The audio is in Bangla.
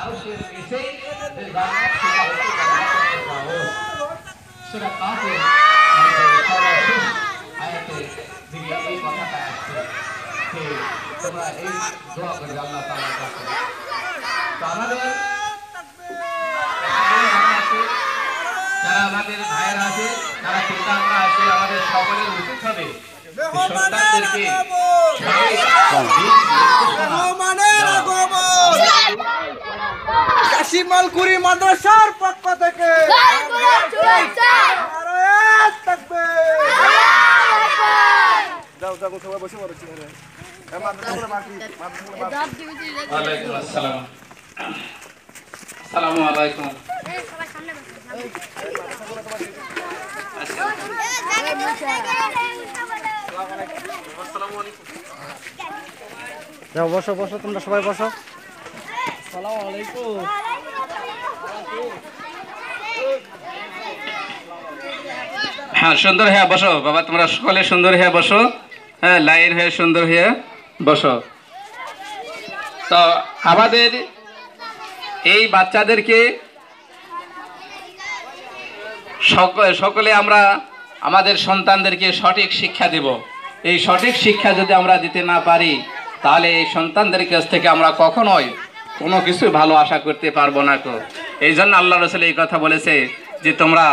আরশের নিচেই যে জান্নাত সেটা হচ্ছে জান্নাতুল ফেরদাউস। সূরা কাফের সর্বশেষ আয়াতে দিকে এই কথাটা আসছে যে তোমরা এই দোয়া করবে আল্লাহ তাআলার কাছে। তো আমাদের যারা আমাদের ভাইয়েরা আছে, যারা চিন্তাভাবনা আছে, আমাদের সকলের উচিত হবে সন্তানদেরকে কাশিমালকুড়ি মাদ্রাসার পক্ষ থেকে যাও যাও সবাই বসে পড়েছি। ওয়ালাইকুম আসসালাম। আসসালামু আলাইকুম। যাও বসো বসো, তোমরা সবাই বসো। আসসালামু আলাইকুম। হ্যাঁ, সুন্দর হয়ে বসো বাবা, তোমরা সকলে সুন্দর হয়ে বসো। হ্যাঁ, লাইন হয়ে সুন্দর হয়ে বসো। তো আমাদের এই বাচ্চাদেরকে সকলে আমরা আমাদের সন্তানদেরকে সঠিক শিক্ষা দেব। এই সঠিক শিক্ষা যদি আমরা দিতে না পারি তাহলে এই সন্তানদের কাছ থেকে আমরা কখনোই কোনো কিছু ভালো আশা করতে পারবো না। তো এই জন্য আল্লাহ রাসূল এই কথা বলেছে যে তোমরা